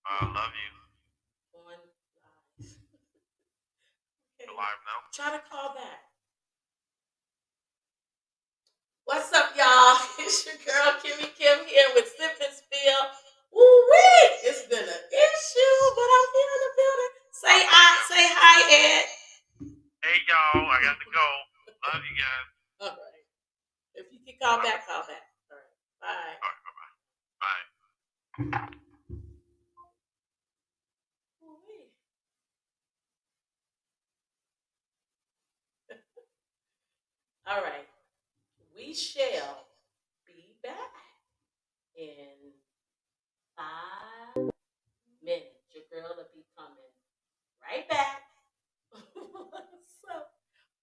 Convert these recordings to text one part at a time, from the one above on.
I love you. On live. You're Okay. live now. Try to call back. What's up, y'all? It's your girl Kimmy Kim here with Sip and Spill. Woo-wee! It's been an issue, but I'm here in the building. Say hi, Ed. Hey y'all, I got to go. Love you guys. All right. If you can call All back, call back. All right. Bye. right, bye bye. Bye. Woo-wee. All right. We shall be back in 5 minutes. Your girl will be coming right back.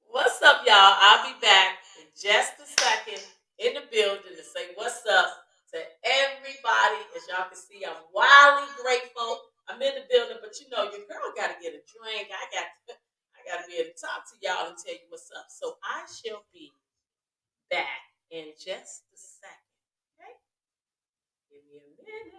What's up, y'all? I'll be back in just a second in the building to say what's up to everybody. As y'all can see, I'm wildly grateful. I'm in the building, but you know, your girl got to get a drink. I got to be able to talk to y'all and tell you what's up. So I shall be back in just a second. Okay? Give me a minute.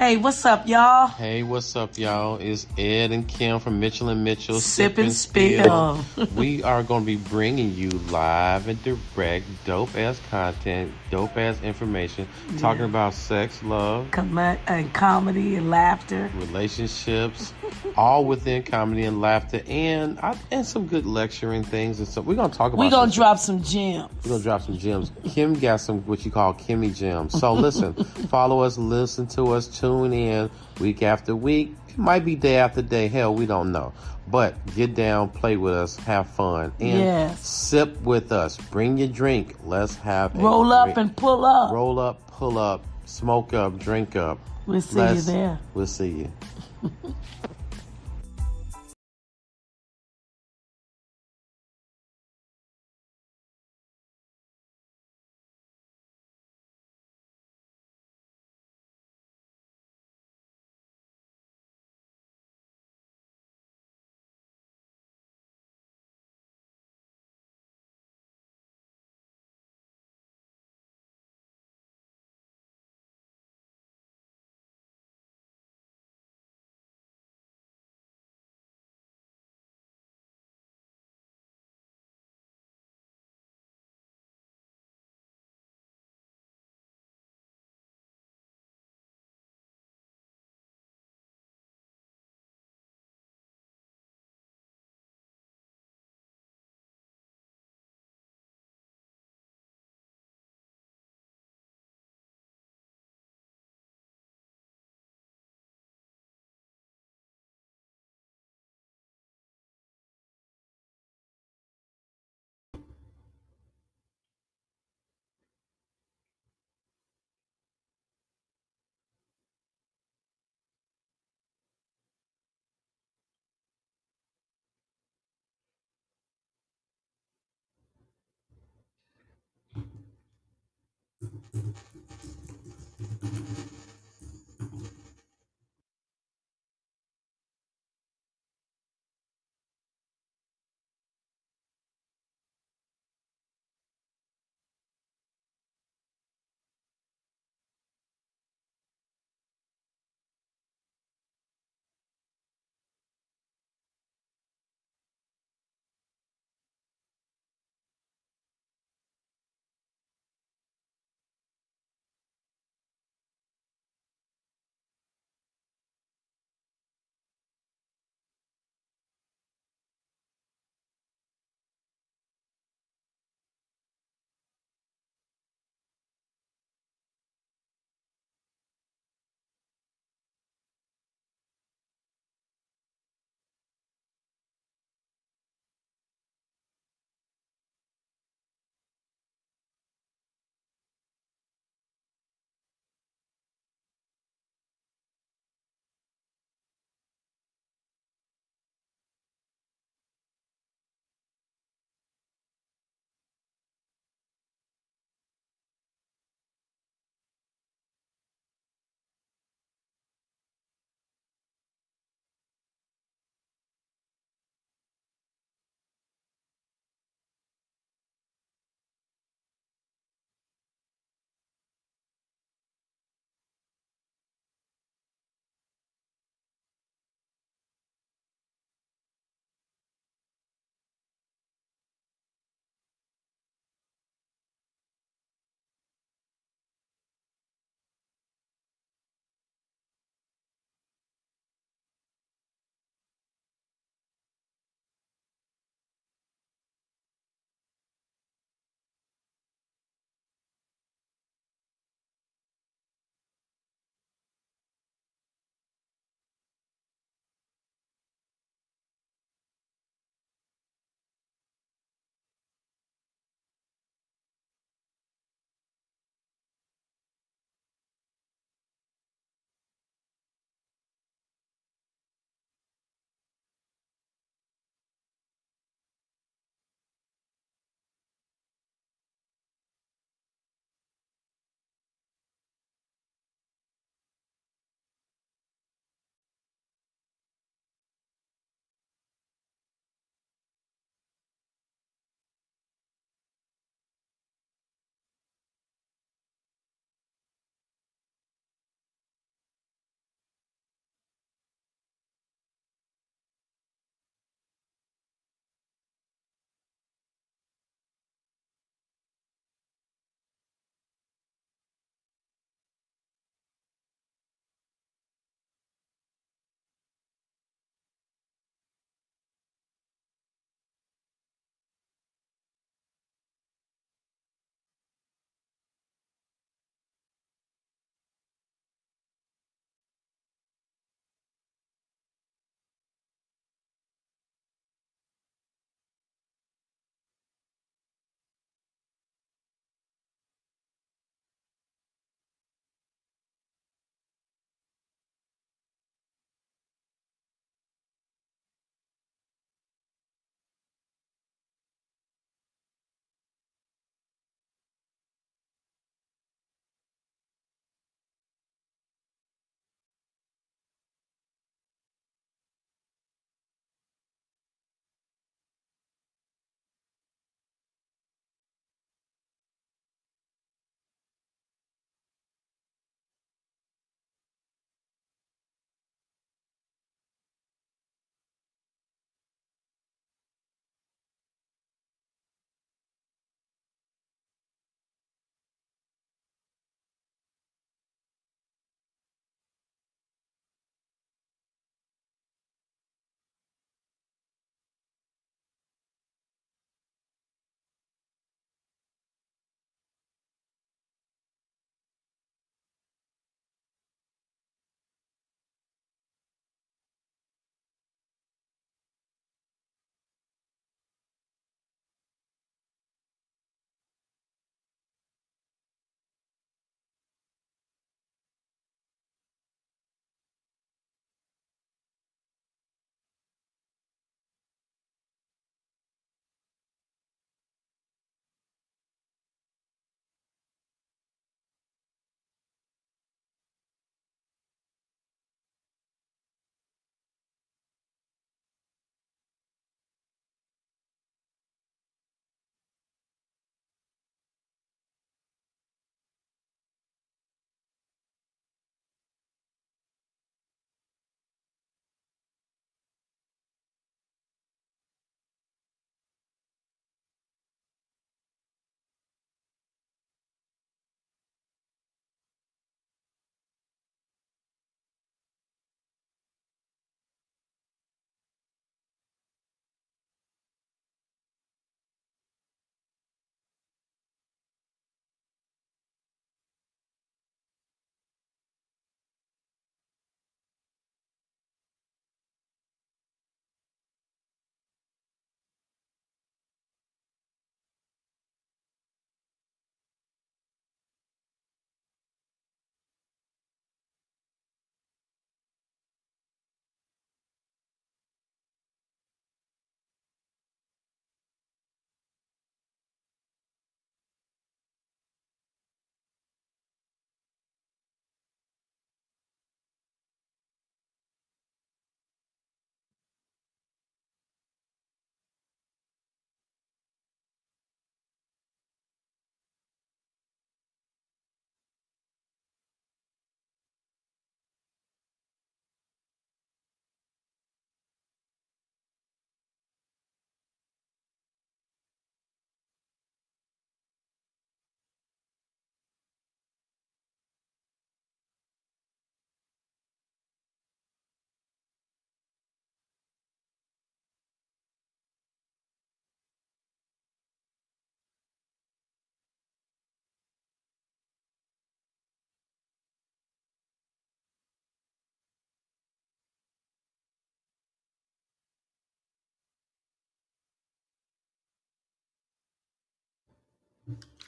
Hey, what's up, y'all? Hey, what's up, y'all? It's Ed and Kim from Mitchell&Mitchell. Sip and Spill. We are going to be bringing you live and direct, dope-ass content, dope-ass information, talking about sex, love, and comedy and laughter. relationships, all within comedy and laughter, and some good lecturing things and stuff. We're going to talk about We're going to drop some gems. We're going to drop some gems. Kim got some what you call Kimmy gems. So listen, follow us, listen to us, tune in week after week. It might be day after day. Hell, we don't know. But get down, play with us, have fun, and sip with us. Bring your drink. Let's have roll up and pull up. Roll up, pull up, smoke up, drink up. We'll see you there. We'll see you.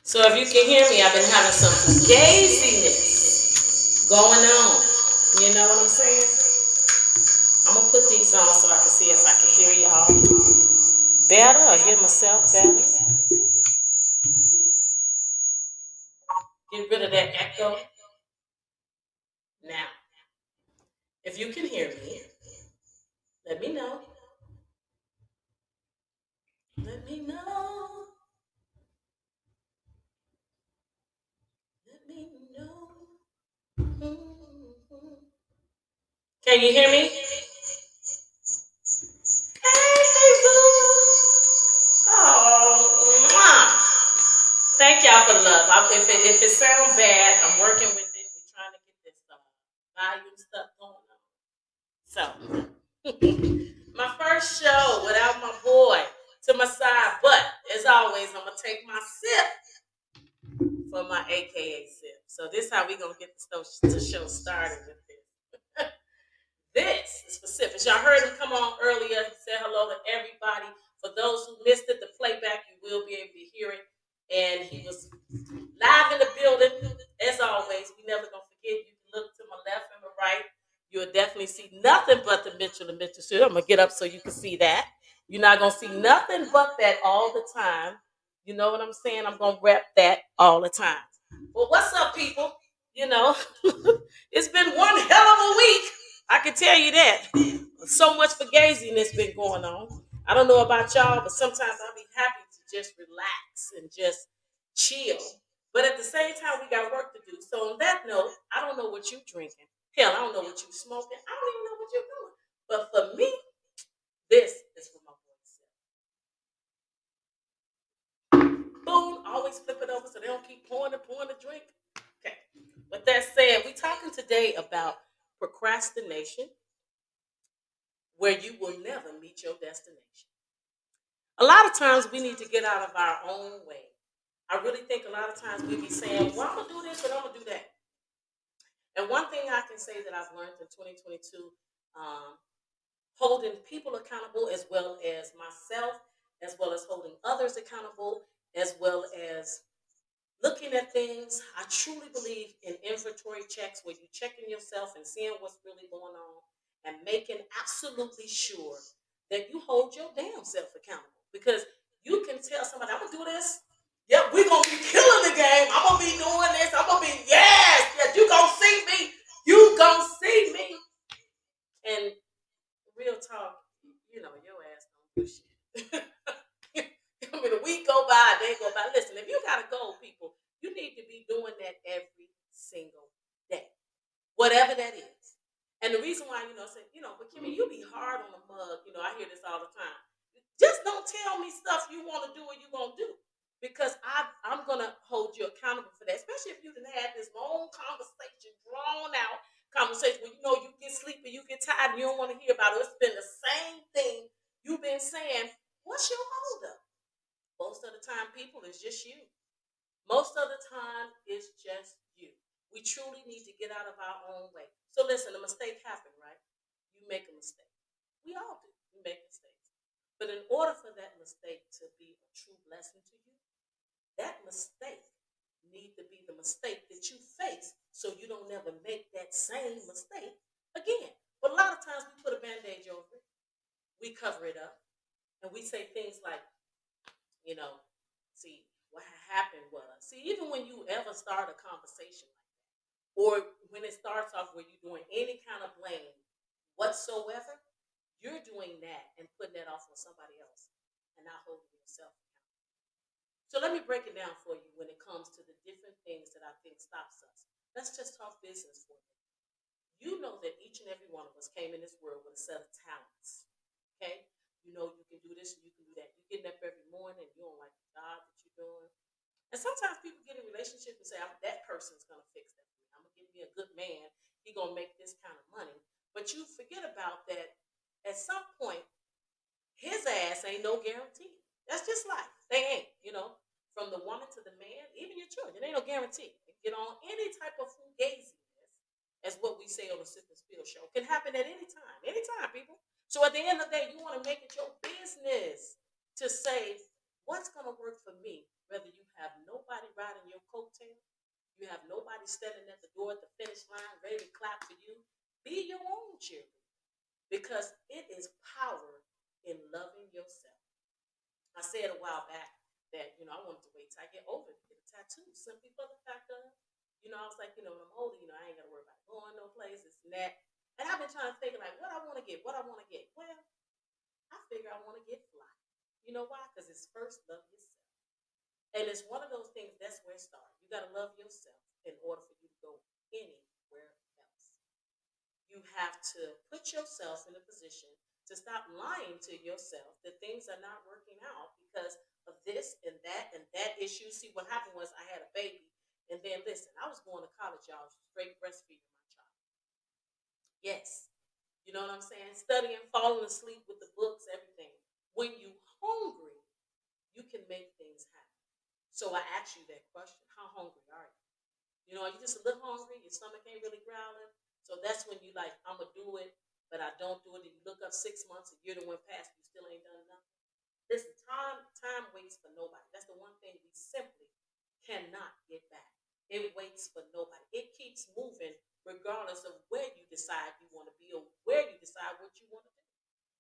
So if you can hear me, I've been having some gaziness going on. You know what I'm saying? I'm gonna put these on so I can see if I can hear y'all better or hear myself better. Get rid of that echo. Now, if you can hear me, let me know. Let me know. Let me know. Mhm. Can you hear me? Hey, boo. Oh, mwah. Thank y'all for the love. If it sounds bad, I'm working with it. We're trying to get this volume stuff going on. So, my first show without my boy to my side, but as always, I'm gonna take my sip for my AKA sip. So this is how we gonna get the show started with this. This is for sip. As y'all heard him come on earlier, he said hello to everybody. For those who missed it, the playback, you will be able to hear it. And he was live in the building. As always, we never gonna forget. You can look to my left and my right. You'll definitely see nothing but the Mitchell&Mitchell show. I'm gonna get up so you can see that. You're not gonna see nothing but that all the time. You know what I'm saying? I'm gonna rep that all the time. Well, what's up, people? You know, it's been one hell of a week. I can tell you that. So much fugaziness been going on. I don't know about y'all, but sometimes I'll be happy to just relax and just chill. But at the same time, we got work to do. So on that note, I don't know what you drinking. Hell, I don't know what you smoking. I don't even know what you're doing. But for me, this is for my boys. Boom, always flip it over so they don't keep pouring the drink. Okay. With that said, we're talking today about procrastination, where you will never meet your destination. A lot of times we need to get out of our own way. I really think a lot of times we be saying, well, I'm going to do this, but I'm going to do that. And one thing I can say that I've learned in 2022, um, holding people accountable as well as myself, as well as holding others accountable, as well as looking at things. I truly believe in inventory checks where you checking yourself and seeing what's really going on and making absolutely sure that you hold your damn self accountable. Because you can tell somebody, I'm gonna do this. Yep, we're gonna be killing the game. I'm gonna be doing this. I'm gonna be, yes, you gonna see me. You gonna see me. And real talk, you know, your ass don't do shit. I mean, a week go by, a day go by. Listen, if you gotta go, people, you need to be doing that every single day, whatever that is. And the reason why, say, but Kimmy, you be hard on the mug. I hear this all the time. Just don't tell me stuff you want to do or you gonna do, because I'm gonna hold you accountable for that. Especially if you done had this long conversation, drawn out conversation where you get sleepy, you get tired, and you don't want to hear about it. It's been the same thing you've been saying. What's your holdup? Most of the time, people, it's just you. Most of the time, it's just you. We truly need to get out of our own way. So listen, a mistake happened, right? You make a mistake. We all do. We make mistakes. But in order for that mistake to be a true blessing to you, that mistake need to be the mistake that you face so you don't never make that same mistake again. But a lot of times we put a band-aid over it. We cover it up. And we say things like, see, what happened was, even when you ever start a conversation like that, or when it starts off where you're doing any kind of blame whatsoever, you're doing that and putting that off on somebody else and not holding yourself accountable. So let me break it down for you when it comes to the different things that I think stops us. Let's just talk business for a minute. You know that each and every one of us came in this world with a set of talents. Okay? You can do this and you can do that. You're getting up every morning, you don't like the job that you're doing. And sometimes people get in a relationship and say, that person's going to fix that. I'm going to give me a good man. He's going to make this kind of money. But you forget about that at some point, his ass ain't no guarantee. That's just life. They ain't, from the woman to the man, even your children, it ain't no guarantee. They get on any type of fugaziness, as what we say on the Sip and Spill show, can happen at any time, people. So at the end of the day, you want to make it your business to say, what's going to work for me whether you have nobody riding your coattail, you have nobody standing at the door at the finish line ready to clap for you, be your own cheerleader because it is power in loving yourself. I said a while back that, I wanted to wait till I get older to get a tattoo simply for the fact of, I was like, when I'm older, I ain't got to worry about going no places and that. And I've been trying to think like, what I want to get, what I want to get. Well, I figure I want to get fly. You know why? Because it's first love yourself. And it's one of those things, that's where it starts. You got to love yourself in order for you to go anywhere else. You have to put yourself in a position to stop lying to yourself that things are not working out because of this and that issue. See, what happened was I had a baby. And then, listen, I was going to college, y'all, straight breastfeeding my child. Yes. You know what I'm saying? Studying, falling asleep with the books, everything. When you hungry, you can make things happen. So I asked you that question. How hungry are you? Are you just a little hungry? Your stomach ain't really growling? So that's when you like, I'm going to do it, but I don't do it. And you look up 6 months, a year that went past, you still ain't done nothing. Listen, time waits for nobody. That's the one thing we simply cannot get back. It waits for nobody. It keeps moving regardless of where you decide you want to be or where you decide what you want to do.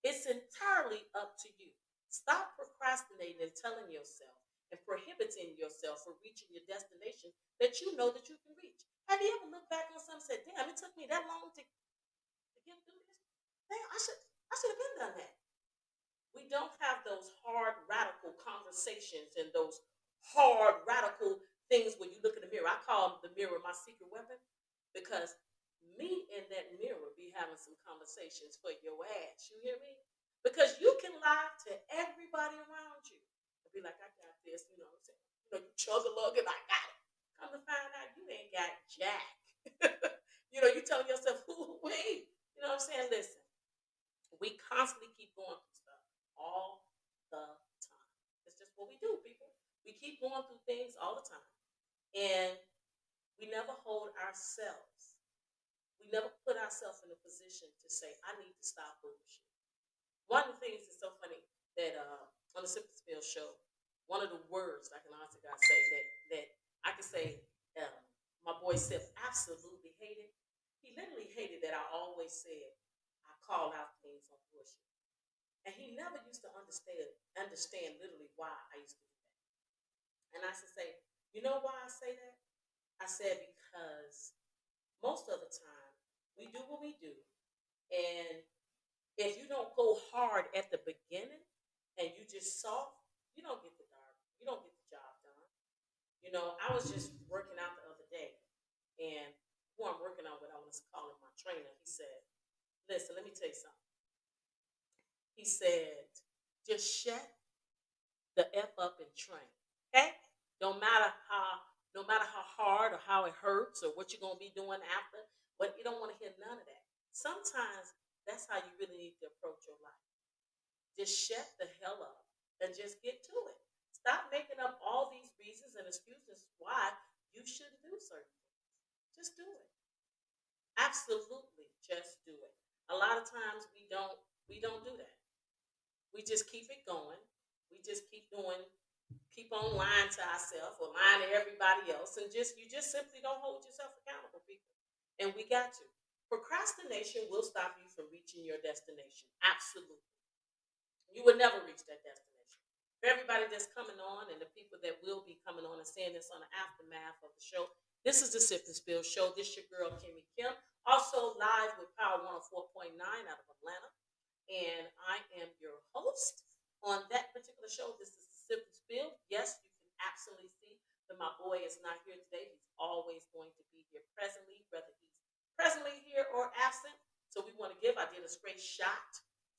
It's entirely up to you. Stop procrastinating and telling yourself and prohibiting yourself from reaching your destination that you know that you can reach. Have you ever looked back on something and said, damn, it took me that long to get through this? Damn, I should have been done that. We don't have those hard, radical conversations and those hard, radical things when you look in the mirror. I call the mirror my secret weapon because me and that mirror be having some conversations for your ass. You hear me? Because you can lie to everybody around you and be like, I got this, you know what I'm saying? You chug a lug and I got it. Come to find out you ain't got jack. You telling yourself, wait. You know what I'm saying? Listen, we constantly keep going through stuff all the time. It's just what we do, people. We keep going through things all the time. And we never hold ourselves. We never put ourselves in a position to say, I need to stop bullshit. One of the things that's so funny that on the Sip and Spill show, one of the words I can honestly gotta say that I can say my boy Sip absolutely hated. He literally hated that I always said I call out things on bullshit. And he never used to understand literally why I used to do that. And I used to say, you know why I say that? I said because most of the time we do what we do, and if you don't go hard at the beginning and you just soft, you don't get the job done. I was just working out the other day, and who I'm working on with, I was calling my trainer. He said, "Listen, let me tell you something." He said, "Just shut the f up and train, okay? No matter how hard or how it hurts or what you're gonna be doing after, but you don't want to hear none of that. Sometimes that's how you really need to approach your life. Just shut the hell up and just get to it. Stop making up all these reasons and excuses why you shouldn't do certain things. Just do it. Absolutely, just do it. A lot of times we don't do that. We just keep it going. We just keep on lying to ourselves or lying to everybody else, and you just simply don't hold yourself accountable, people. And we got to. Procrastination will stop you from reaching your destination. Absolutely. You will never reach that destination. For everybody that's coming on and the people that will be coming on and saying this on the aftermath of the show, this is the Sip and Spill show. This your girl, Kimmy Kim. Also live with Power 104.9 out of Atlanta. And I am your host on that particular show. This is the Sip and Spill. Yes, you can absolutely see that my boy is not here today. He's always going to be here presently, whether he's presently here or absent. So we want to give, I did a straight shot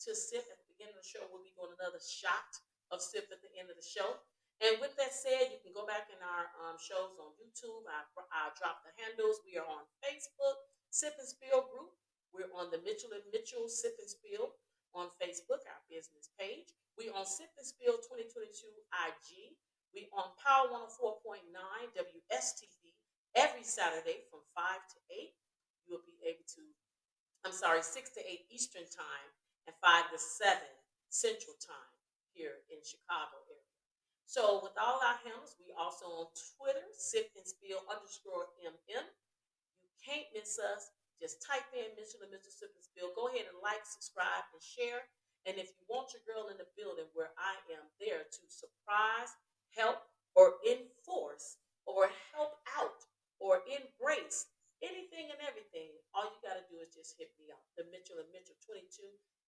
to Sip at the beginning of the show. We'll be doing another shot of Sip at the end of the show. And with that said, you can go back in our shows on YouTube. I dropped the handles. We are on Facebook, Sip and Spill group. We're on the Mitchell&Mitchell Sip and Spill on Facebook, our business page. We on Sip and Spill 2022 IG. We on Power 104.9 WSTV every Saturday from 5 to 8. You will be able to, 6 to 8 Eastern Time and 5 to 7 Central Time here in Chicago area. So with all our handles, we also on Twitter, sip and spill underscore MM. You can't miss us. Just type in Mitchell&Mitchell Sip and Spill. Go ahead and like, subscribe, and share. And if you want your girl in the building where I am there to surprise, help, or enforce, or help out, or embrace anything and everything, all you got to do is just hit me up. The Mitchell&Mitchell22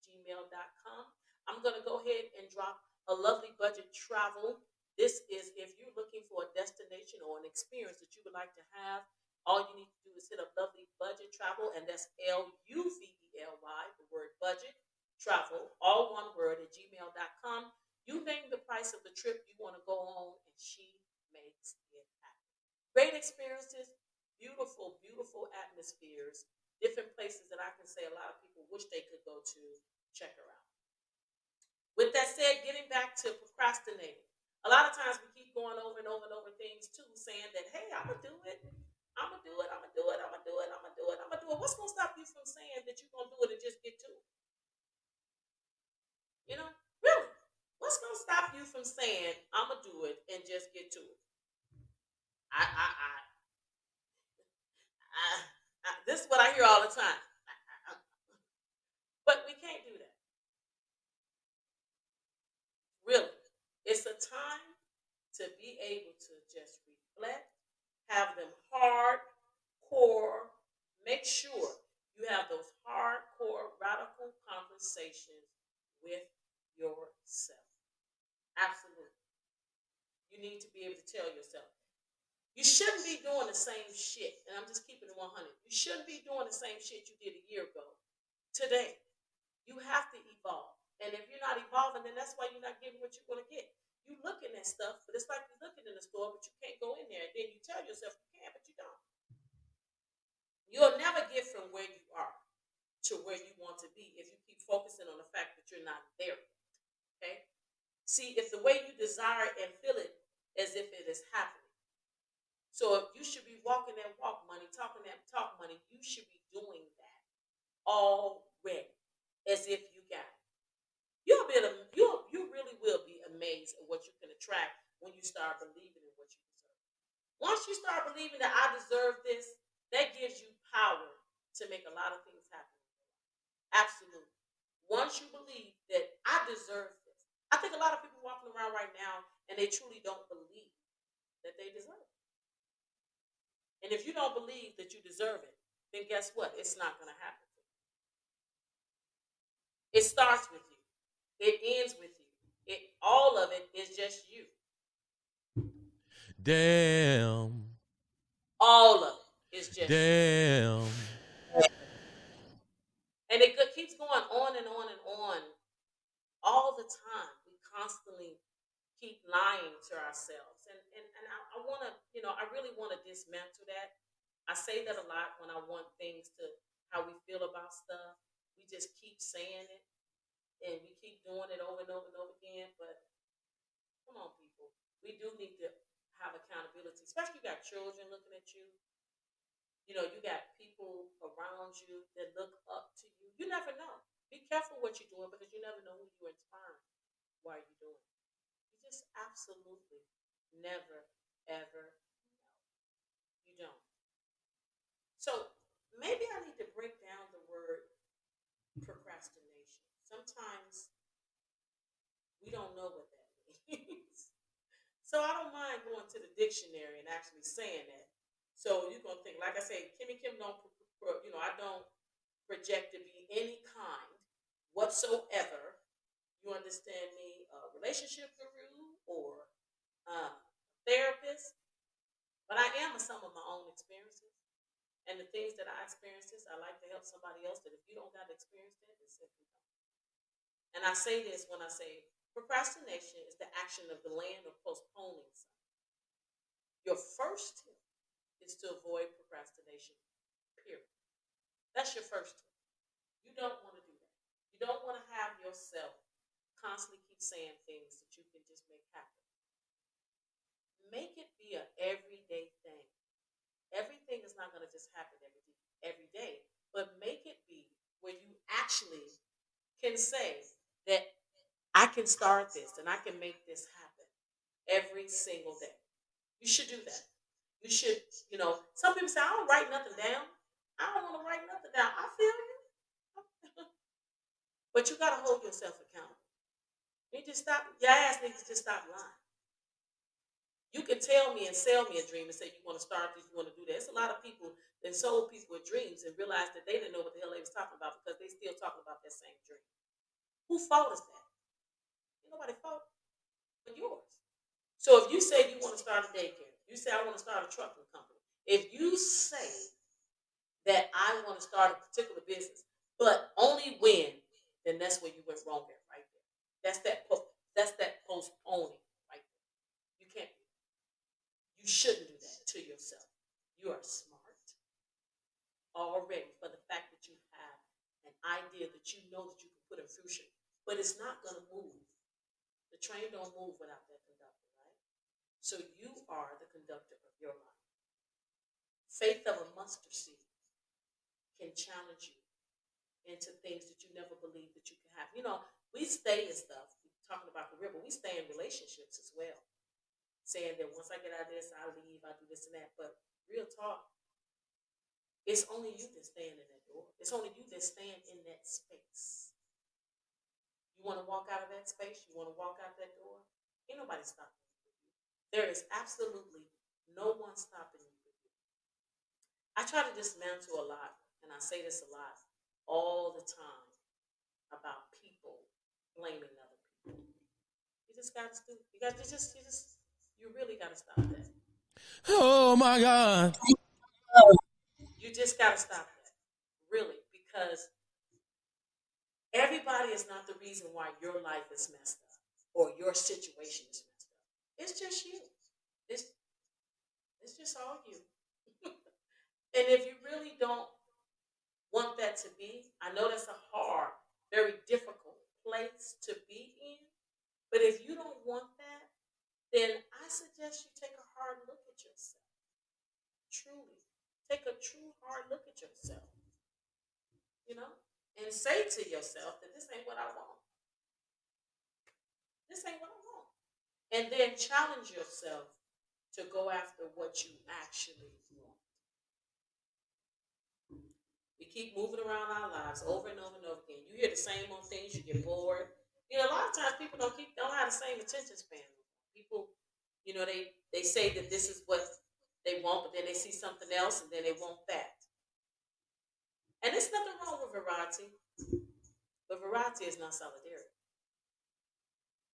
gmail.com. I'm going to go ahead and drop a lovely budget travel. This is if you're looking for a destination or an experience that you would like to have. All you need to do is hit up Lovely Budget Travel, and that's LUVELY, the word budget, travel, all one word, at gmail.com. You name the price of the trip you want to go on, and she makes it happen. Great experiences, beautiful, beautiful atmospheres, different places that I can say a lot of people wish they could go to. Check her out. With that said, getting back to procrastinating. A lot of times we keep going over and over and over things too, saying that, hey, I'm going to do it. I'm gonna do it. I'm gonna do it. I'm gonna do it. I'm gonna do it. I'm gonna do it. What's gonna stop you from saying that you're gonna do it and just get to it? You know, really. What's gonna stop you from saying I'm gonna do it and just get to it? I, I, I, this is what I hear all the time. But we can't do that. Really, it's a time to be able to just reflect, have them hardcore. Make sure you have those hardcore, radical conversations with yourself. Absolutely. You need to be able to tell yourself. You shouldn't be doing the same shit. And I'm just keeping it 100. You shouldn't be doing the same shit you did a year ago. Today, you have to evolve. And if you're not evolving, then that's why you're not getting what you're going to get. You looking at stuff, but it's like you're looking in the store, but you can't go in there. And then you tell yourself you can, but you don't. You'll never get from where you are to where you want to be if you keep focusing on the fact that you're not there. Okay? See, it's the way you desire and feel it as if it is happening. So if you should be walking that walk money, talking that talk money, you should be doing that already as if you got it. You really will be amazed at what you can attract when you start believing in what you deserve. Once you start believing that I deserve this, that gives you power to make a lot of things happen. Absolutely. Once you believe that I deserve this, I think a lot of people walking around right now and they truly don't believe that they deserve it. And if you don't believe that you deserve it, then guess what? It's not going to happen. It starts with you. It ends with you. All of it is just you. Damn. All of it is just Damn. you. And it keeps going on and on and on all the time. We constantly keep lying to ourselves. And I want to, I really want to dismantle that. I say that a lot when I want things to, how we feel about stuff. We just keep saying it and we keep doing it over and over and over again. But come on, people. We do need to have accountability, especially you got children looking at you. You got people around you that look up to you. You never know. Be careful what you're doing because you never know who you're inspiring while you're doing it. You just absolutely never, ever know. You don't. So maybe I need to break down the word procrastination. Sometimes we don't know what that means. So I don't mind going to the dictionary and actually saying that. So you're gonna think, like I say, Kimmy Kim don't, I don't project to be any kind whatsoever. You understand me? A relationship guru or therapist, but I am a sum of my own experiences. And the things that I experienced, I like to help somebody else. That if you don't got to experience that, it's simply don't. And I say this when I say procrastination is the action of delaying or postponing something. Your first tip is to avoid procrastination, period. That's your first tip. You don't want to do that. You don't want to have yourself constantly keep saying things that you can just make happen. Make it be an everyday thing. Everything is not going to just happen every day, but make it be where you actually can say that I can start this and I can make this happen. every single day. You should do that. You should, some people say, I don't write nothing down. I don't want to write nothing down. I feel you. But you got to hold yourself accountable. You just stop, your ass needs to just stop lying. You can tell me and sell me a dream and say you want to start this, you want to do that. There's a lot of people that sold people with dreams and realized that they didn't know what the hell they was talking about because they still talking about that same dream. Whose fault is that? Ain't nobody's fault but yours. So if you say you want to start a daycare, you say I want to start a trucking company. If you say that I want to start a particular business, but only when, then that's where you went wrong at right there. That's that postponing right there. You can't do that. You shouldn't do that to yourself. You are smart already for the fact that you have an idea that you know that you can put in fruition, but it's not going to move. The train don't move without that conductor, right? So you are the conductor of your life. Faith of a mustard seed can challenge you into things that you never believed that you could have. We stay in stuff, we're talking about career, but we stay in relationships as well. Saying that once I get out of this, I leave, I do this and that. But real talk, it's only you that's staying in that door. It's only you that's staying in that space. You want to walk out of that space? You want to walk out that door? Ain't nobody stopping you. There is absolutely no one stopping you. I try to dismantle a lot, and I say this a lot all the time about people blaming other people. You just got to do. You really got to stop that. Oh my God. You just got to stop that, really, because everybody is not the reason why your life is messed up or your situation is messed up. It's just you. It's just all you. And if you really don't want that to be, I know that's a hard, very difficult place to be in. But if you don't want that, then I suggest you take a hard look at yourself. Truly. Take a true hard look at yourself. And say to yourself that this ain't what I want. This ain't what I want. And then challenge yourself to go after what you actually want. We keep moving around our lives over and over and over again. You hear the same old things, you get bored. A lot of times people don't have the same attention span. People, they say that this is what they want, but then they see something else and then they want that. And there's nothing wrong with variety, but variety is not solidarity.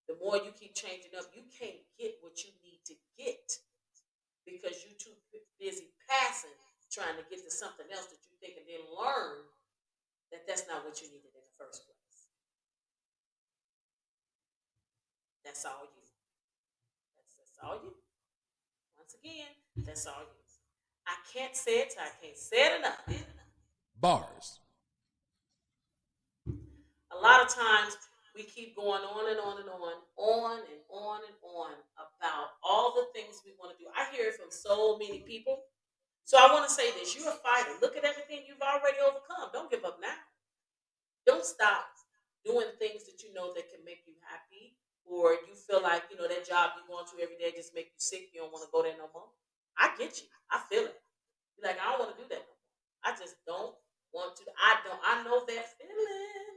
The more you keep changing up, you can't get what you need to get because you're too busy passing, trying to get to something else that you think and then learn that that's not what you needed in the first place. That's all you. That's all you. Once again, that's all you. I can't say it, I can't say it enough. Bars. A lot of times we keep going on and on and on and on about all the things we want to do. I hear it from so many people. So I want to say this. You're a fighter. Look at everything you've already overcome. Don't give up now. Don't stop doing things that you know that can make you happy or you feel like, that job you're going to every day just make you sick. You don't want to go there no more. I get you. I feel it. You're like, I don't want to do that no more. I just don't want to. I know that feeling.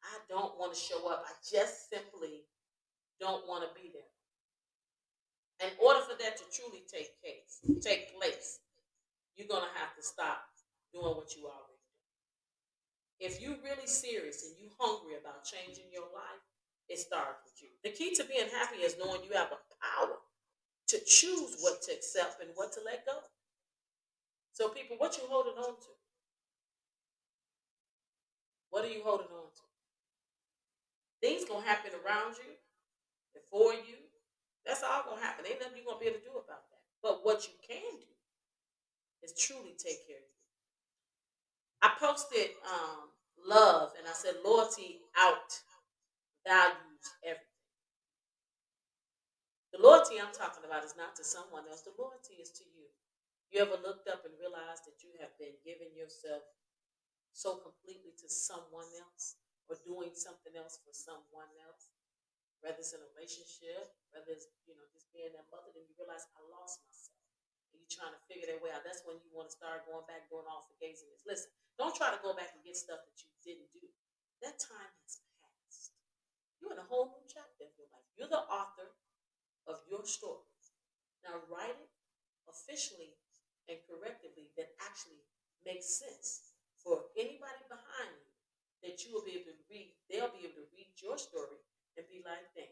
I don't want to show up. I just simply don't want to be there. In order for that to truly take place, you're going to have to stop doing what you already do. If you're really serious and you're hungry about changing your life, it starts with you. The key to being happy is knowing you have the power to choose what to accept and what to let go. So people, what you holding on to? What are you holding on to? Things going to happen around you, before you. That's all going to happen. Ain't nothing you're going to be able to do about that. But what you can do is truly take care of you. I posted love, and I said loyalty outvalues everything. The loyalty I'm talking about is not to someone else. The loyalty is to you. You ever looked up and realized that you have been giving yourself so completely to someone else or doing something else for someone else whether it's in a relationship, whether it's, just being that mother, then you realize I lost myself. And you're trying to figure that way out. That's when you want to start going back, doing all forgaziness. Listen, don't try to go back and get stuff that you didn't do. That time has passed. You're in a whole new chapter of your life. You're the author of your story. Now write it officially and correctively that actually makes sense for anybody behind you, that you will be able to read. They'll be able to read your story and be like, damn.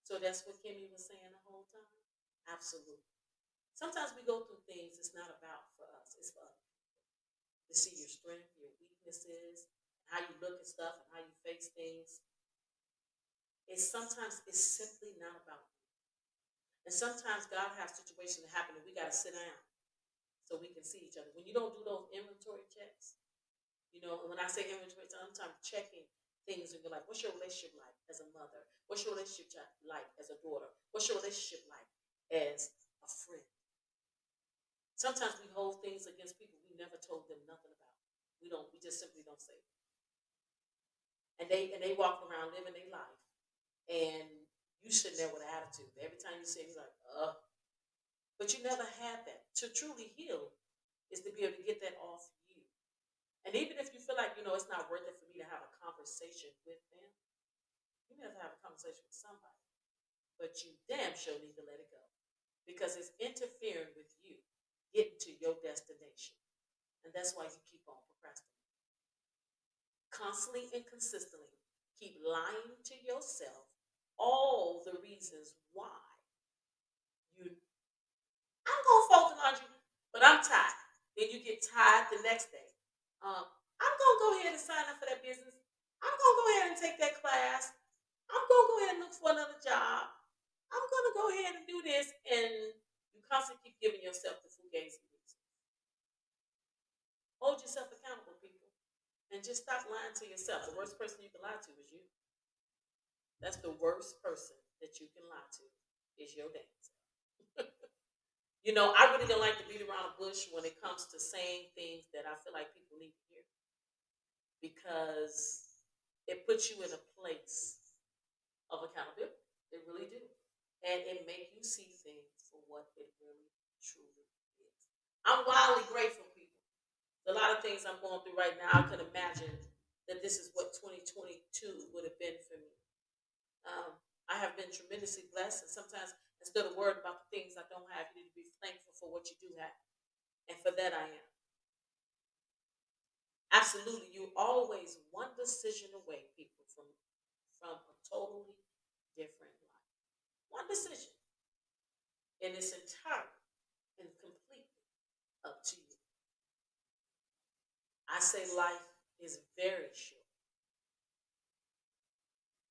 So that's what Kimmy was saying the whole time? Absolutely. Sometimes we go through things it's not about for us. It's for other people. To see your strength, your weaknesses, how you look at stuff and how you face things. Sometimes it's simply not about you. And sometimes God has situations that happen and we got to sit down so we can see each other. When you don't do those inventory checks, and when I say inventory, sometimes checking things in your life. What's your relationship like as a mother? What's your relationship like as a daughter? What's your relationship like as a friend? Sometimes we hold things against people we never told them nothing about. We just simply don't say it. And they walk around living their life, and you sitting there with an attitude. Every time you say it, you're like, but you never had that. To truly heal is to be able to get that off you. And even if you feel like, it's not worth it for me to have a conversation with them, you have to have a conversation with somebody. But you damn sure need to let it go. Because it's interfering with you getting to your destination. And that's why you keep on procrastinating. Constantly and consistently keep lying to yourself all the reasons why I'm going to fold the laundry, but I'm tired. Then you get tired the next day. I'm going to go ahead and sign up for that business. I'm going to go ahead and take that class. I'm going to go ahead and look for another job. I'm going to go ahead and do this. And you constantly keep giving yourself the fugazi reasons. Hold yourself accountable, people. And just stop lying to yourself. The worst person you can lie to is you. That's the worst person that you can lie to is your damn self. I really don't like to beat around the bush when it comes to saying things that I feel like people need to hear. Because it puts you in a place of accountability. It really do. And it makes you see things for what it really, truly is. I'm wildly grateful, people. A lot of things I'm going through right now, I could imagine that this is what 2022 would have been for me. I have been tremendously blessed, and sometimes instead of worried about the things I don't have, you need to be thankful for what you do have. And for that I am. Absolutely, you're always one decision away, people, from a totally different life. One decision. And it's entirely and completely up to you. I say life is very short.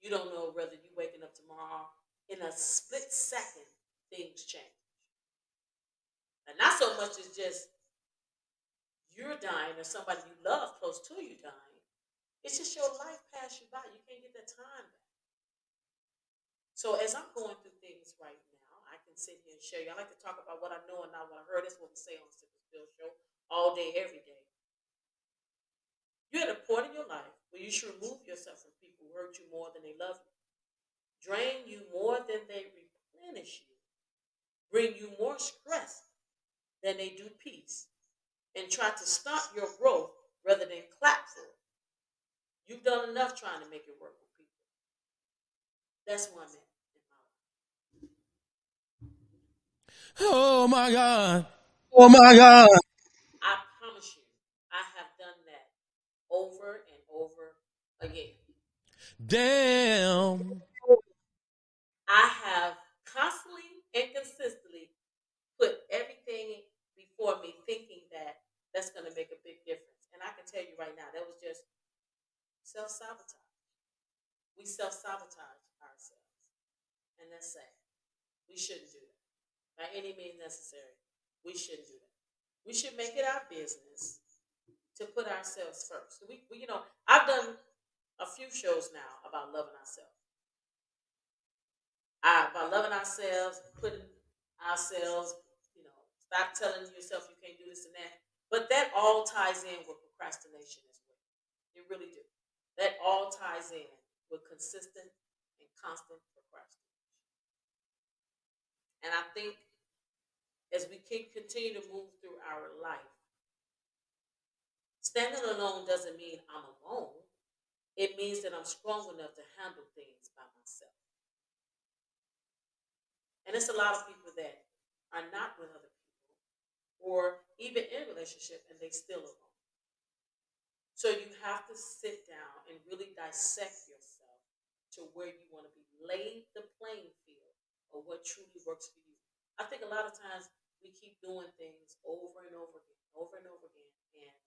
You don't know whether you're waking up tomorrow. In a split second, things change. And not so much as just you're dying or somebody you love close to you dying. It's just your life passed you by. You can't get that time back. So as I'm going through things right now, I can sit here and share you. I like to talk about what I know and not what I heard. That's what we say on the Simple Bill Show all day, every day. You're at a point in your life where you should remove yourself from people who hurt you more than they love you, drain you more than they replenish you, bring you more stress than they do peace, and try to stop your growth rather than clap for it. You've done enough trying to make it work with people. That's where I'm at in my life. Oh my God. Oh my God. I promise you, I have done that over and over again. Damn. I have constantly and consistently put everything before me thinking that that's going to make a big difference. And I can tell you right now, that was just self-sabotage. We self-sabotage ourselves. And that's sad. We shouldn't do that. By any means necessary, we shouldn't do that. We should make it our business to put ourselves first. I've done a few shows now about loving ourselves. By loving ourselves, putting ourselves, stop telling yourself you can't do this and that. But that all ties in with procrastination as well. It really do. That all ties in with consistent and constant procrastination. And I think as we continue to move through our life, standing alone doesn't mean I'm alone. It means that I'm strong enough to handle things by myself. And it's a lot of people that are not with other people or even in a relationship and they still alone. So you have to sit down and really dissect yourself to where you want to be. Lay the playing field of what truly works for you. I think a lot of times we keep doing things over and over again, and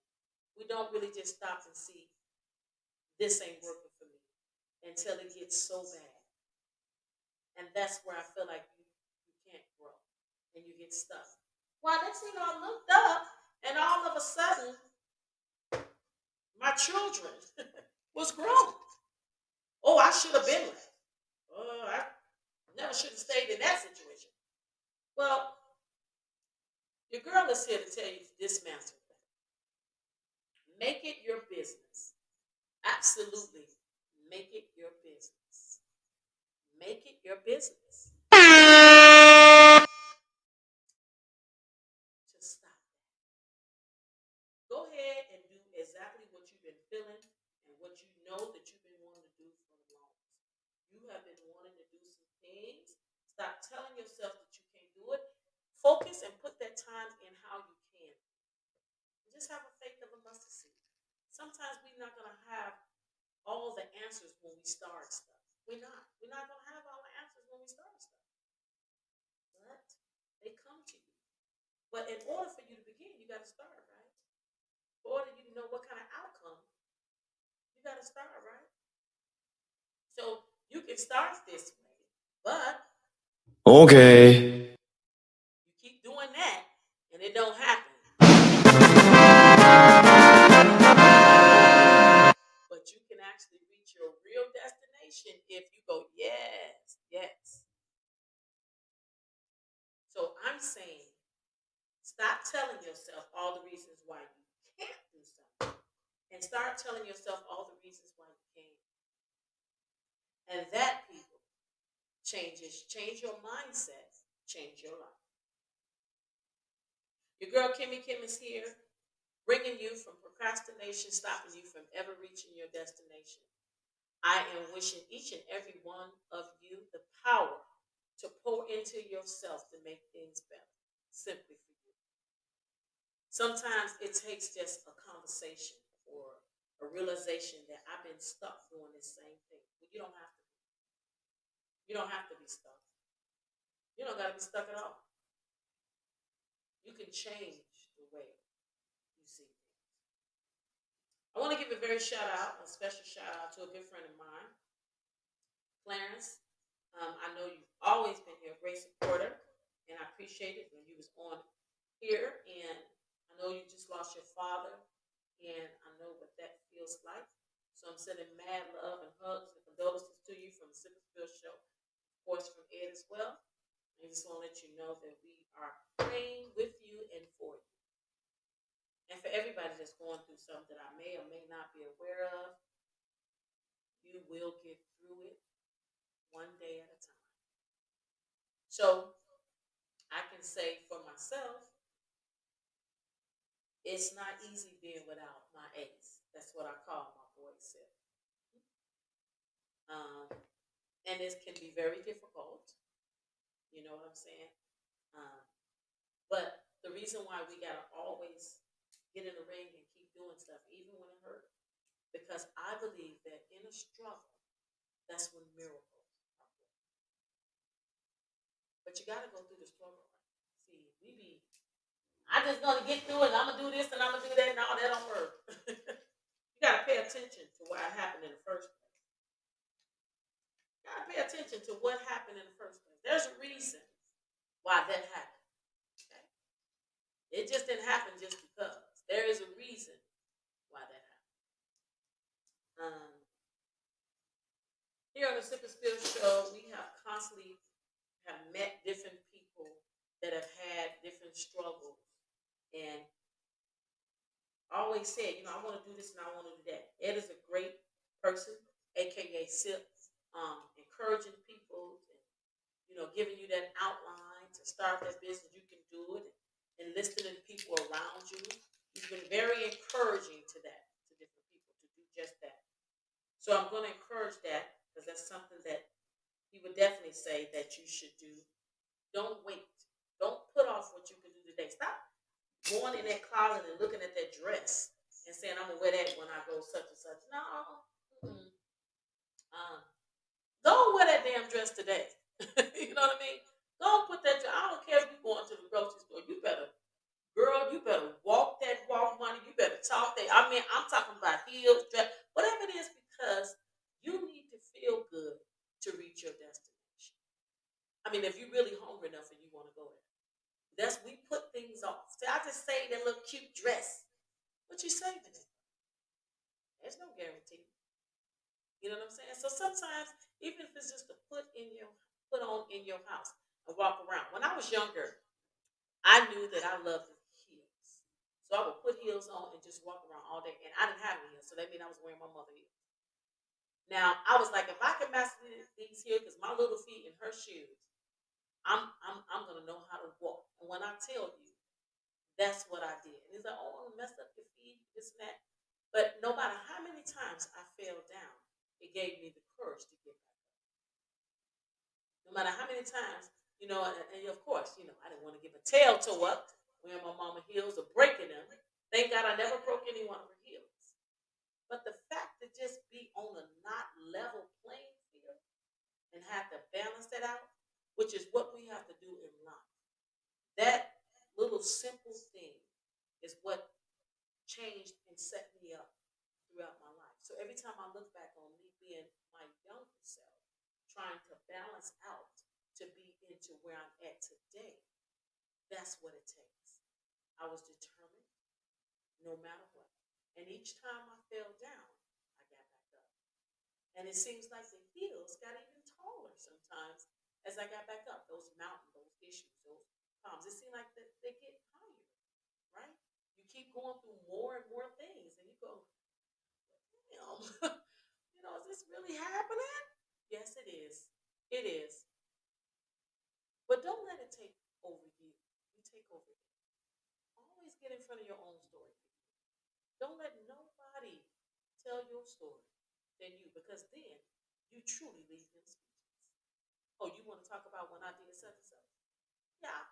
we don't really just stop and see this ain't working for me until it gets so bad. And that's where I feel like you can't grow and you get stuck. Well, next thing I looked up and all of a sudden my children was grown. Oh, I should have been left. Oh, I never should have stayed in that situation. Well, your girl is here to tell you to dismantle that. Make it your business. Absolutely. Make it your business. Make it your business. To stop that. Go ahead and do exactly what you've been feeling and what you know that you've been wanting to do for the longest. You have been wanting to do some things. Stop telling yourself that you can't do it. Focus and put that time in how you can. Just have a faith of a mustard seed. Sometimes we're not going to have all the answers when we start stuff. We're not. We're not going to have all the answers when we start stuff. But they come to you. But in order for you to begin, you got to start, right? In order for you to know what kind of outcome, you got to start, right? So you can start this way, but Okay. you keep doing that and it don't happen. But you can actually reach your real destination if you go, yes, yes. So I'm saying, stop telling yourself all the reasons why you can't do something and start telling yourself all the reasons why you can. And that, people, change your mindset, change your life. Your girl Kimmy Kim is here, bringing you from procrastination, stopping you from ever reaching your destination. I am wishing each and every one of you the power to pour into yourself to make things better, simply for you. Sometimes it takes just a conversation or a realization that I've been stuck doing this same thing. But you don't have to be. You don't have to be stuck. You don't got to be stuck at all. You can change the way you see things. I want to give a special shout out to a good friend of mine, Clarence. I know you've always been here, a great supporter, and I appreciate it when you was on here. And I know you just lost your father, and I know what that feels like. So I'm sending mad love and hugs and condolences to you from the Sippersville Show, of course from Ed as well. I just want to let you know that we are praying with you and for you. And for everybody that's going through something that I may or may not be aware of, you will get through it one day at a time. So I can say for myself, it's not easy being without my ace. That's what I call my boy self. And it can be very difficult. You know what I'm saying? But the reason why we gotta always get in the ring and keep doing stuff, even when it hurts, because I believe that in a struggle, that's when miracles are born. But you gotta go through the struggle. See, I just gonna get through it. I'm gonna do this and I'm gonna do that. No, that don't work. You gotta pay attention to why it happened in the first place. You gotta pay attention to what happened in the first place. There's a reason why that happened. Okay? It just didn't happen just because. There is a reason why that happened. Here on the Sippersville Show, we have constantly met different people that have had different struggles, and always said, I want to do this and I want to do that. Ed is a great person, aka Sip, and encouraging people and, giving you that outline to start that business. You can do it, and listening to people around you. You've been very encouraging to different people to do just that. So I'm going to encourage that because that's something that he would definitely say that you should do. Don't wait. Don't put off what you can do today. Stop going in that closet and looking at that dress and saying, I'm going to wear that when I go such and such. No. Go wear that damn dress today. You know what I mean? Go put that. I don't care if you're going to the grocery store. You better walk that walk money. You better talk that. I mean, I'm talking about heels, dress, whatever it is, because you need to feel good to reach your destination. I mean, if you're really hungry enough and you want to go there, we put things off. So I just say that little cute dress. What you saving it? There's no guarantee. You know what I'm saying? So sometimes, even if it's just to put on in your house and walk around. When I was younger, I knew that I loved heels. So I would put heels on and just walk around all day. And I didn't have any heels, so that means I was wearing my mother heels. Now, I was like, if I can master these heels, because my little feet in her shoes, I'm going to know how to walk. And when I tell you, that's what I did. And it's like, oh, I messed up your feet, this and that. But no matter how many times I fell down, it gave me the courage to get back up. No matter how many times, and of course, I didn't want to give a tail toe up wearing my mama heels or breaking them. Thank God I never broke any one of her heels. But the fact to just be on a not level playing field and have to balance that out, which is what we have to do in life. That little simple thing is what changed and set me up throughout my life. So every time I look back on me being my younger self, trying to balance out to be into where I'm at today, that's what it takes. I was determined no matter what. And each time I fell down, I got back up. And it seems like the hills got even taller sometimes as I got back up. Those mountains, those issues, those problems, it seemed like they get higher, right? You keep going through more and more things, and you go, damn, is this really happening? Yes, it is. It is. But don't let it take over you. You take over it. Always get in front of your own story. Don't let nobody tell your story than you, because then you truly leave them speechless. Oh, you want to talk about when I did such and such? Yeah.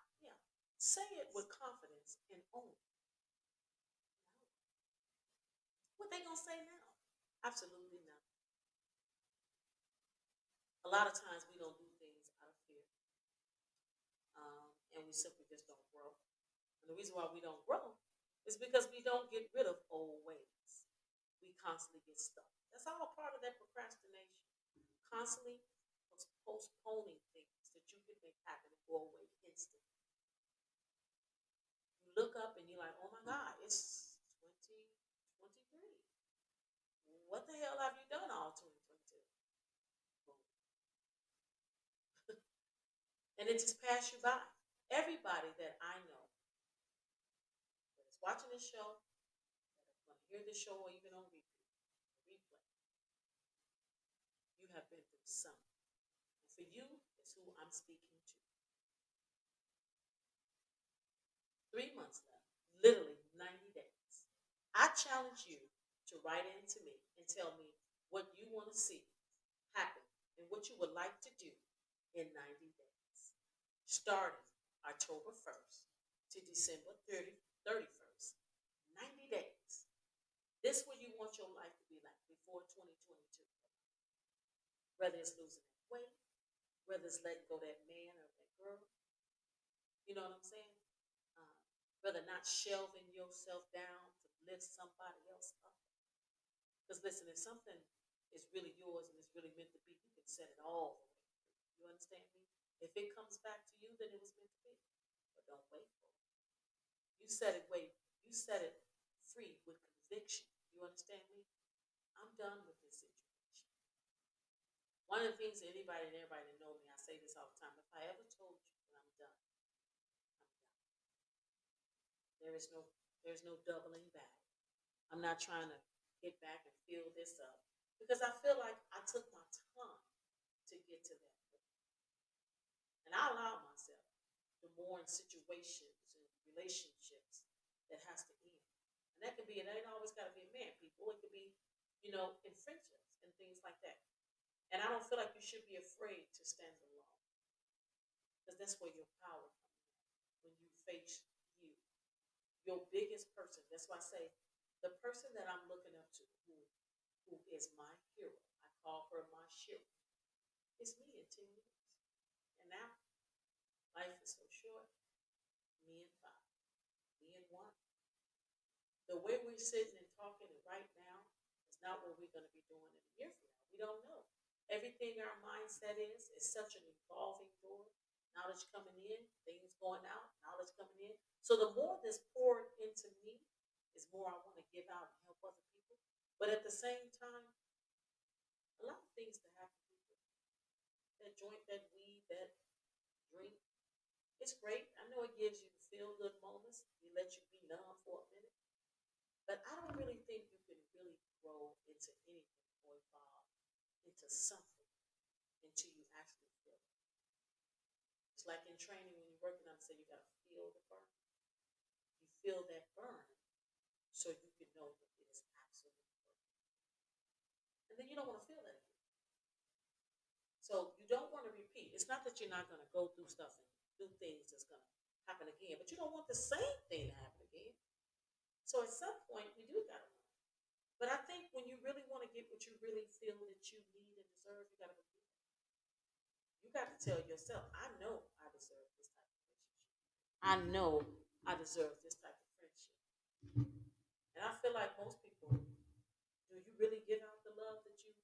Say it with confidence and own it. What they gonna say now? Absolutely not. A lot of times we don't do things out of fear, and we simply just don't grow. And the reason why we don't grow is because we don't get rid of old ways. We constantly get stuck. That's all part of that procrastination. Constantly postponing things that you could make happen and go away instantly. You look up and you're like, oh my God, it's 2023. What the hell have you done all 2022? And it just passed you by. Everybody that I know that is watching this show, that is going to hear this show, or even on replay, you have been through something. And for you, it's who I'm speaking to. 3 months left, literally 90 days. I challenge you to write in to me and tell me what you want to see happen and what you would like to do in 90 days, starting October 1st to December 31st. 90 days. This is what you want your life to be like before 2022. Whether it's losing that weight, whether it's letting go that man or that girl, you know what I'm saying? Whether not shelving yourself down to lift somebody else up. Because listen, if something is really yours and it's really meant to be, you can set it all the way through. You understand me? If it comes back to you, then it was meant to be. But don't wait for it. You set it free with conviction. You understand me? I'm done with this situation. One of the things that everybody that know me, I say this all the time. If I ever told you that I'm done, I'm done. There's no doubling back. I'm not trying to get back and fill this up, because I feel like I took my time to to get to that point. And I allow myself to more in situations and relationships that has to end. And that could be, it ain't always got to be a man, people. It could be, in friendships and things like that. And I don't feel like you should be afraid to stand alone. Because that's where your power comes in. When you face you, your biggest person. That's why I say the person that I'm looking up to, who is my hero, I call her my shero, it's me in 10 years. And now, life is so short. Me and 5, me and 1. The way we're sitting and talking right now is not what we're going to be doing in a year from now. We don't know. Everything our mindset is such an evolving door. Knowledge coming in, things going out, knowledge coming in. So the more that's poured into me is more I want to give out and help other people. But at the same time, a lot of things that happen to people. That joint, that weed, that drink, it's great. I know it gives you feel good moments. It lets you be numb for a minute. But I don't really think you can really grow into anything or evolve into something until you actually feel it. It's like in training when you're working on it, say you got to feel the burn. You feel that burn so you can know that it is absolutely working. And then you don't want to feel that again. So you don't want to repeat. It's not that you're not going to go through stuff and do things that's going to happen again, but you don't want the same thing to happen again. So at some point, we do got to learn. But I think when you really want to get what you really feel that you need and deserve, you got to believe it. You got to tell yourself, I know I deserve this type of relationship. I know I deserve this type of friendship. And I feel like most people, do you really give out the love that you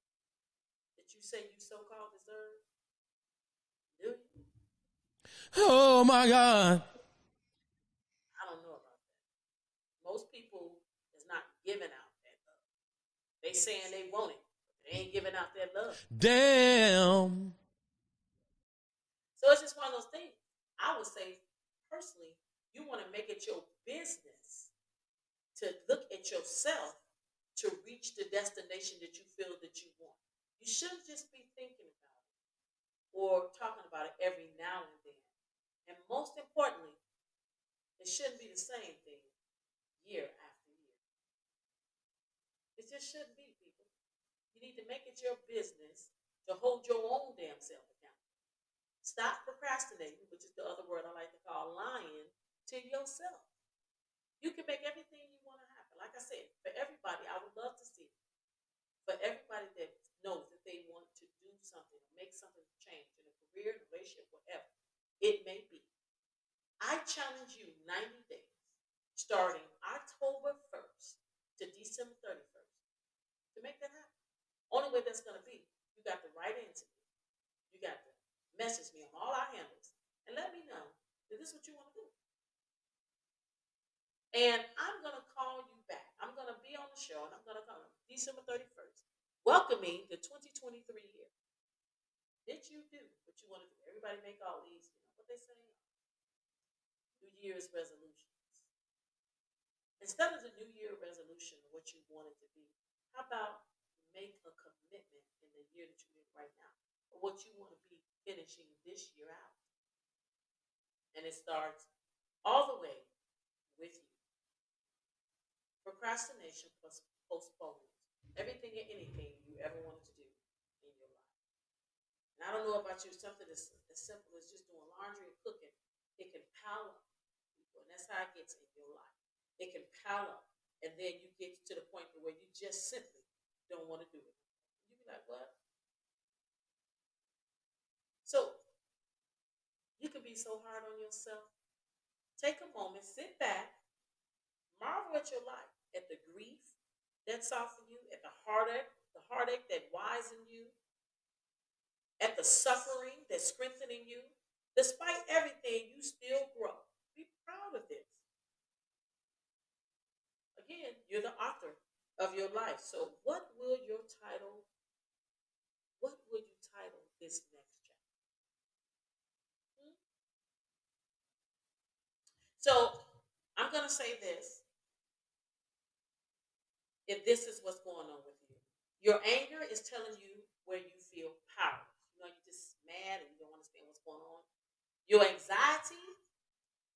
say you so-called deserve? Do you? Oh my God. I don't know about that. Most people is not giving out that love. They saying they want it, but they ain't giving out that love. Damn. So it's just one of those things. I would say, personally, you want to make it your business to look at yourself to reach the destination that you feel that you want. You shouldn't just be thinking about it or talking about it every now and then. And most importantly, it shouldn't be the same thing year after year. It just shouldn't be, people. You need to make it your business to hold your own damn self accountable. Stop procrastinating, which is the other word I like to call lying to yourself. You can make everything you want to happen. Like I said, for everybody, I would love to see it. For everybody that knows that they want to do something, make something change in a career, in a relationship, whatever it may be. I challenge you 90 days, starting October 1st to December 31st, to make that happen. Only way that's going to be, you got to write into me. You got to message me on all our handles and let me know that this is what you want to do. And I'm going to call you back. I'm going to be on the show, and I'm going to come December 31st, welcoming the 2023 year. Did you do what you want to do? Everybody make all these, what they say? New Year's resolutions. Instead of the New Year resolution, what you want it to be, how about make a commitment in the year that you're in right now, or what you want to be finishing this year out? And it starts all the way with you. Procrastination plus postponement. Everything and anything you ever wanted to do in your life. And I don't know about you, something as simple as just doing laundry and cooking, it can pile up, people. And that's how it gets in your life. It can pile up. And then you get to the point where you just simply don't want to do it. You be like, what? So you can be so hard on yourself. Take a moment, sit back, marvel at your life, at the grief that softened you, at the heartache that wisened you, at the suffering that's strengthening you. Despite everything, you still grow. Be proud of this. Again, you're the author of your life. So what will you title this next chapter? So I'm going to say this. If this is what's going on with you, your anger is telling you where you feel powerless. you're just mad and you don't understand what's going on. Your anxiety,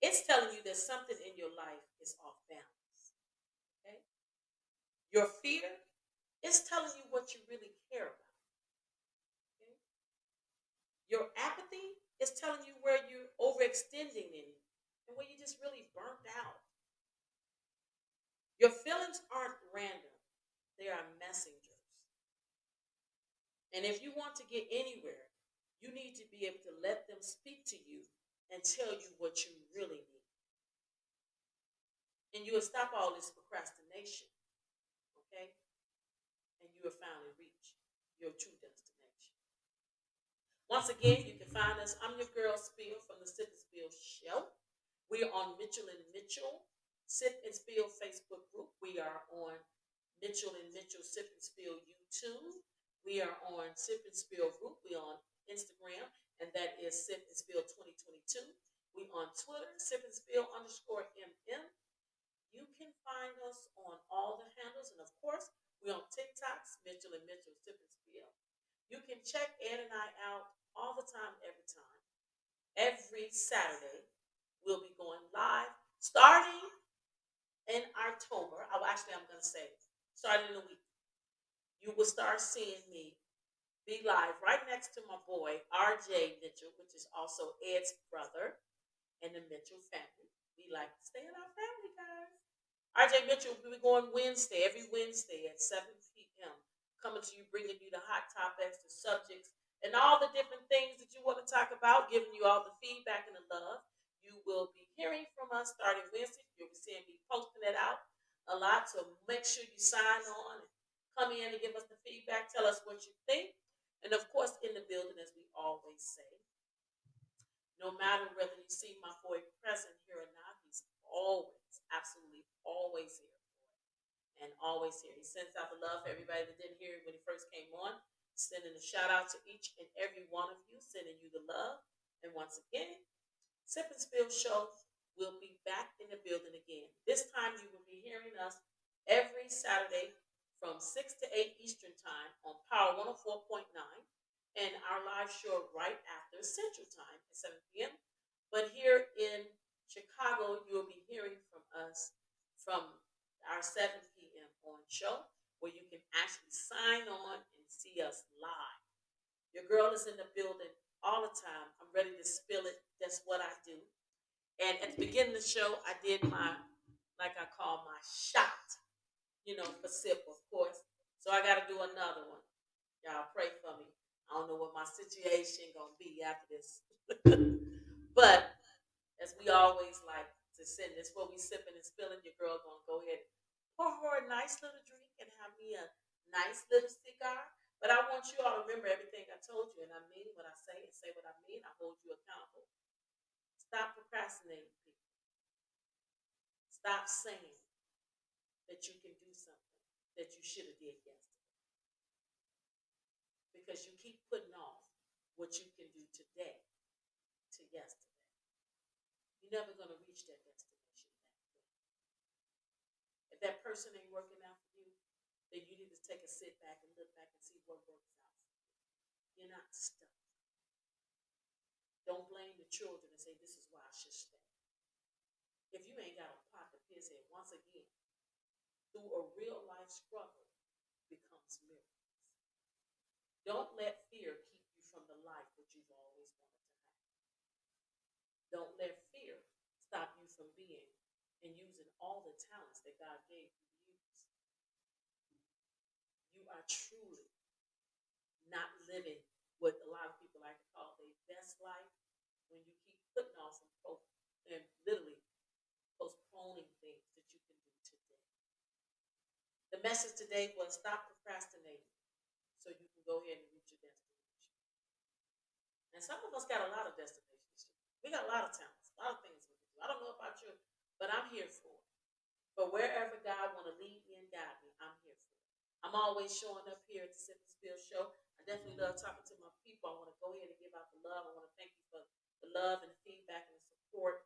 it's telling you that something in your life is off balance. Okay? Your fear, it's telling you what you really care about. Okay? Your apathy is telling you where you're overextending in and where you're just really burnt out. Your feelings aren't random, they are messengers. And if you want to get anywhere, you need to be able to let them speak to you and tell you what you really need. And you will stop all this procrastination, okay? And you will finally reach your true destination. Once again, you can find us. I'm your girl Spill from the Sip and Spill Show. We are on Mitchell&Mitchell Sip and Spill Facebook group. We are on Mitchell&Mitchell Sip and Spill YouTube. We are on Sip and Spill group. We are on Instagram, and that is Sip and Spill 2022. We on Twitter, Sip and Spill _MM. You can find us on all the handles, and of course, we're on TikToks, Mitchell&Mitchell Sip and Spill. You can check Ed and I out all the time, every time. Every Saturday, we'll be going live, starting in October. I'm going to say, starting in a week. You will start seeing me be live right next to my boy, RJ Mitchell, which is also Ed's brother and the Mitchell family. We like to stay in our family, guys. RJ Mitchell will be going every Wednesday at 7 p.m. Coming to you, bringing you the hot topics, the subjects, and all the different things that you want to talk about, giving you all the feedback and the love. You will be hearing from us starting Wednesday. You'll be seeing me posting it out a lot, so make sure you sign on and come in and give us the feedback. Tell us what you think. And of course, in the building, as we always say, no matter whether you see my boy present here or not, he's always, absolutely always here. And always here. He sends out the love for everybody that didn't hear it when he first came on. Sending a shout out to each and every one of you, sending you the love. And once again, Sip and Spill Show will be back in the building again. This time you will be hearing us every Saturday from 6 to 8 Eastern Time on Power 104.9 and our live show right after Central Time at 7 p.m. But here in Chicago, you'll be hearing from us from our 7 p.m. on show where you can actually sign on and see us live. Your girl is in the building all the time. I'm ready to spill it. That's what I do. And at the beginning of the show, I did my, like I call my shot, for sip, of course. So I got to do another one. Y'all pray for me. I don't know what my situation going to be after this. But as we always like to send this, what we sipping and spilling, your girl going to go ahead and pour her a nice little drink and have me a nice little cigar. But I want you all to remember everything I told you, and I mean what I say and say what I mean. I hold you accountable. Stop procrastinating, people. Stop saying that you can do something that you should have did yesterday. Because you keep putting off what you can do today to yesterday. You're never going to reach that destination that way. If that person ain't working out for you, then you need to take a sit back and look back and see what works out for you. You're not stuck. Don't blame the children and say, this is why I should stay. If you ain't got a pot to piss in, once again, through a real life struggle becomes miracles. Don't let fear keep you from the life that you've always wanted to have. Don't let fear stop you from being and using all the talents that God gave you to use. You are truly not living what a lot of people like to call their best life when you keep putting off and literally postponing things that you can do today. The message today was stop procrastinating so you can go ahead and reach your destination. And some of us got a lot of destinations. We got a lot of talents, a lot of things we can do. I don't know about you, but I'm here for it. But wherever God want to lead me and guide me, I'm here for it. I'm always showing up here at the Sip and Spill Show. I definitely love talking to my people. I want to go ahead and give out the love. I want to thank you for the love and the feedback and the support.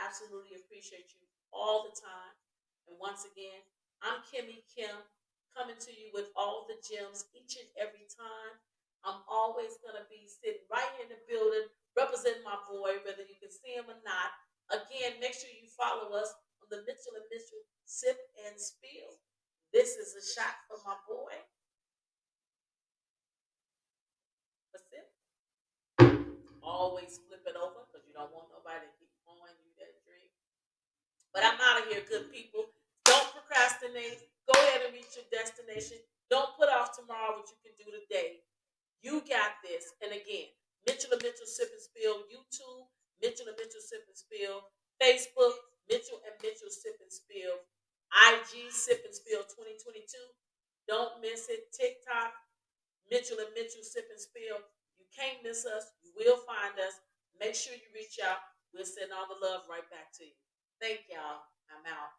Absolutely appreciate you all the time. And once again, I'm Kimmy Kim, coming to you with all the gems each and every time. I'm always going to be sitting right here in the building, representing my boy, whether you can see him or not. Again, make sure you follow us on the Mitchell&Mitchell Sip and Spill. This is a shot for my boy. A sip. Always flip it over because you don't want nobody to keep pouring you that drink. But I'm out of here, good people. Don't procrastinate. Go ahead and reach your destination. Don't put off tomorrow what you can do today. You got this. And again, Mitchell&Mitchell Sip and Spill, YouTube, Mitchell&Mitchell Sip and Spill, Facebook, Mitchell&Mitchell Sip and Spill, IG Sip and Spill 2022. Don't miss it. TikTok, Mitchell&Mitchell Sip and Spill. You can't miss us. You will find us. Make sure you reach out. We'll send all the love right back to you. Thank y'all. I'm out.